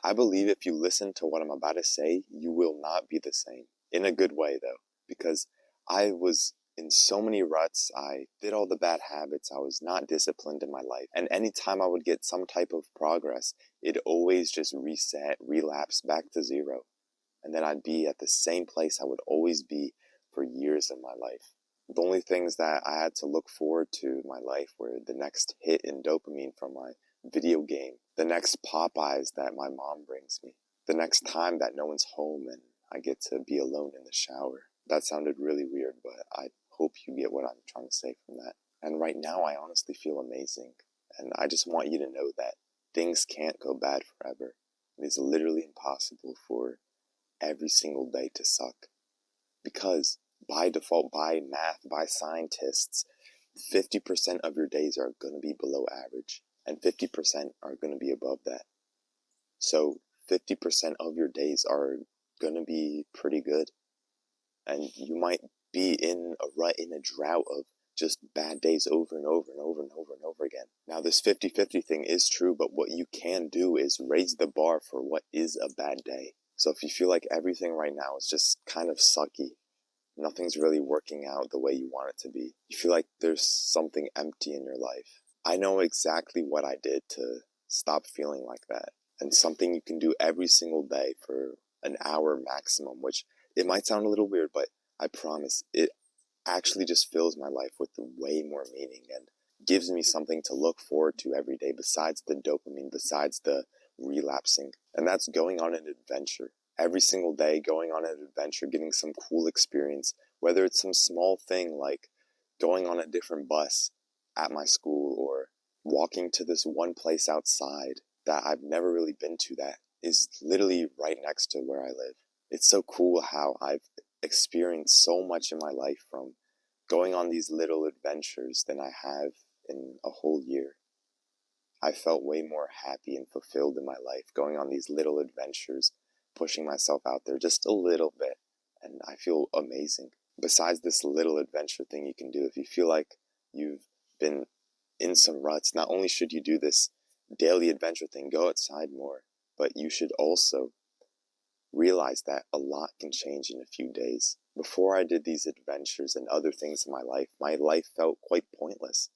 I believe if you listen to what I'm about to say, you will not be the same. In a good way, though, because I was in so many ruts. I did all the bad habits. I was not disciplined in my life. And anytime I would get some type of progress, it always just reset, relapse back to zero. And then I'd be at the same place I would always be for years in my life. The only things that I had to look forward to in my life were the next hit in dopamine from my video game, the next Popeyes that my mom brings me, the next time that no one's home and I get to be alone in the shower. That sounded really weird, but I hope you get what I'm trying to say from that. And right now, I honestly feel amazing. And I just want you to know that things can't go bad forever. It is literally impossible for every single day to suck. Because by default, by math, by scientists, 50% of your days are going to be below average and 50% are going to be above that. So 50% of your days are going to be pretty good. And you might be in a rut, in a drought of just bad days over and over and over and over and over again. Now, this 50-50 thing is true, but what you can do is raise the bar for what is a bad day. So if you feel like everything right now is just kind of sucky, nothing's really working out the way you want it to be, you feel like there's something empty in your life, I know exactly what I did to stop feeling like that. And something you can do every single day for an hour maximum, which it might sound a little weird, but I promise it actually just fills my life with way more meaning and gives me something to look forward to every day besides the dopamine, besides the relapsing. And that's going on an adventure. Every single day, going on an adventure, getting some cool experience, whether it's some small thing like going on a different bus at my school or walking to this one place outside that I've never really been to that is literally right next to where I live. It's so cool how I've experienced so much in my life from going on these little adventures than I have in a whole year. I felt way more happy and fulfilled in my life going on these little adventures, pushing myself out there just a little bit, and I feel amazing. Besides this little adventure thing you can do, if you feel like you've been in some ruts, not only should you do this daily adventure thing, go outside more, but you should also realize that a lot can change in a few days. Before I did these adventures and other things in my life felt quite pointless.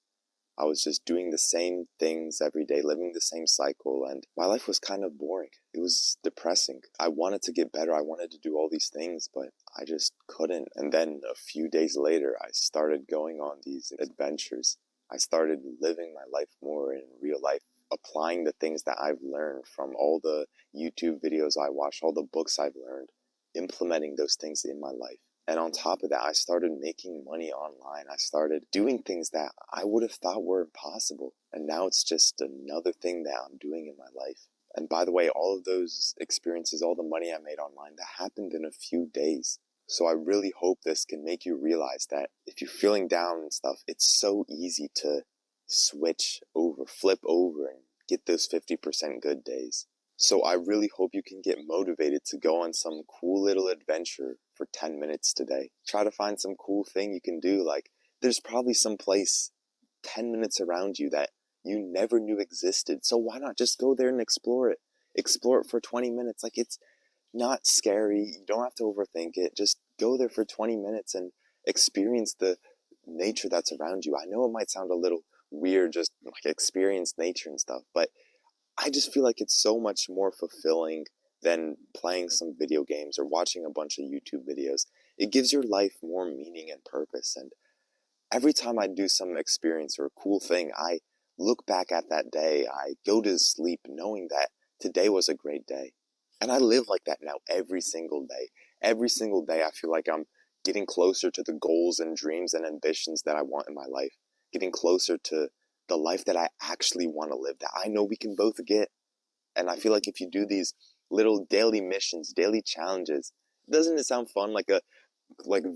I was just doing the same things every day, living the same cycle, and my life was kind of boring. It was depressing. I wanted to get better. I wanted to do all these things, but I just couldn't. And then a few days later, I started going on these adventures. I started living my life more in real life, applying the things that I've learned from all the YouTube videos I watched, all the books I've learned, implementing those things in my life. And on top of that, I started making money online. I started doing things that I would have thought were impossible. And now it's just another thing that I'm doing in my life. And by the way, all of those experiences, all the money I made online, that happened in a few days. So I really hope this can make you realize that if you're feeling down and stuff, it's so easy to switch over, flip over, and get those 50% good days. So I really hope you can get motivated to go on some cool little adventure for 10 minutes today. Try to find some cool thing you can do. Like, there's probably some place 10 minutes around you that you never knew existed. So why not just go there and explore it? Explore it for 20 minutes. Like, it's not scary. You don't have to overthink it. Just go there for 20 minutes and experience the nature that's around you. I know it might sound a little weird, just like experience nature and stuff, but I just feel like it's so much more fulfilling than playing some video games or watching a bunch of YouTube videos. It gives your life more meaning and purpose. And every time I do some experience or a cool thing, I look back at that day. I go to sleep knowing that today was a great day. And I live like that now every single day. Every single day, I feel like I'm getting closer to the goals and dreams and ambitions that I want in my life, getting closer to the life that I actually want to live, that I know we can both get. And I feel like if you do these little daily missions, daily challenges, doesn't it sound fun? Like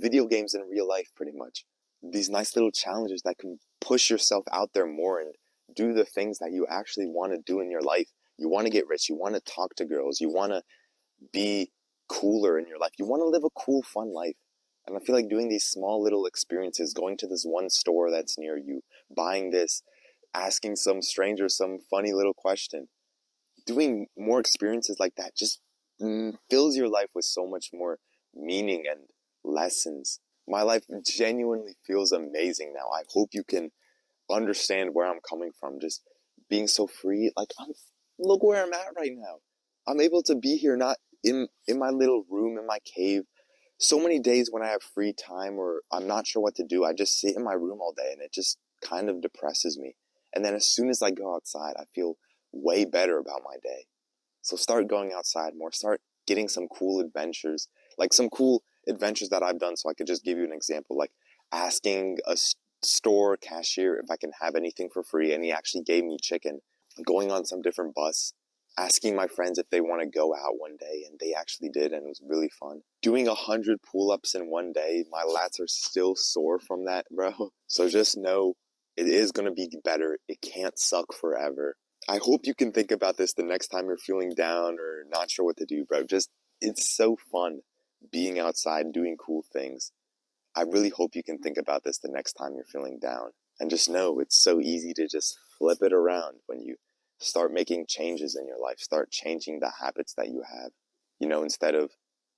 video games in real life, pretty much. These nice little challenges that can push yourself out there more and do the things that you actually want to do in your life. You want to get rich. You want to talk to girls. You want to be cooler in your life. You want to live a cool, fun life. And I feel like doing these small little experiences, going to this one store that's near you, buying this, asking some stranger some funny little question, doing more experiences like that just fills your life with so much more meaning and lessons. My life genuinely feels amazing now. I hope you can understand where I'm coming from. Just being so free. Like, look where I'm at right now. I'm able to be here, not in my little room in my cave. So many days when I have free time or I'm not sure what to do, I just sit in my room all day and it just kind of depresses me. And then as soon as I go outside, I feel way better about my day. So start going outside more, start getting some cool adventures, like some cool adventures that I've done. So I could just give you an example, like asking a store cashier if I can have anything for free, and he actually gave me chicken. Going on some different bus, asking my friends if they want to go out one day, and they actually did, and it was really fun. Doing 100 pull-ups in one day, my lats are still sore from that, bro. So just know it is going to be better. It can't suck forever. I hope you can think about this the next time you're feeling down or not sure what to do, bro. Just, it's so fun being outside, doing cool things. I really hope you can think about this the next time you're feeling down. And just know it's so easy to just flip it around when you start making changes in your life, start changing the habits that you have. Instead of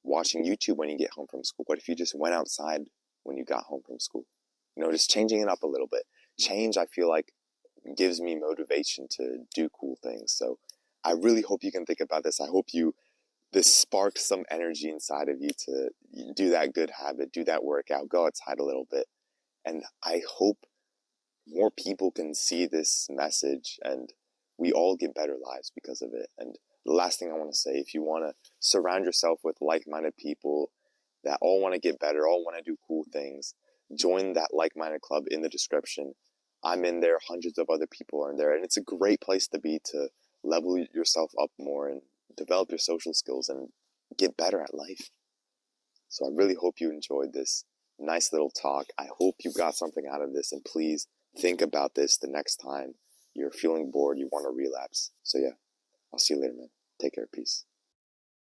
watching YouTube when you get home from school, what if you just went outside when you got home from school? Just changing it up a little bit. Change, I feel like, gives me motivation to do cool things. So I really hope you can think about this. I hope this sparks some energy inside of you to do that good habit, do that workout, go outside a little bit. And I hope more people can see this message and we all get better lives because of it. And the last thing I want to say, if you want to surround yourself with like-minded people that all want to get better, all want to do cool things, join that like-minded club in the description. I'm in there, hundreds of other people are in there, and it's a great place to be to level yourself up more and develop your social skills and get better at life. So I really hope you enjoyed this nice little talk. I hope you got something out of this, and please think about this the next time you're feeling bored, you want to relapse. So yeah, I'll see you later, man. Take care. Peace.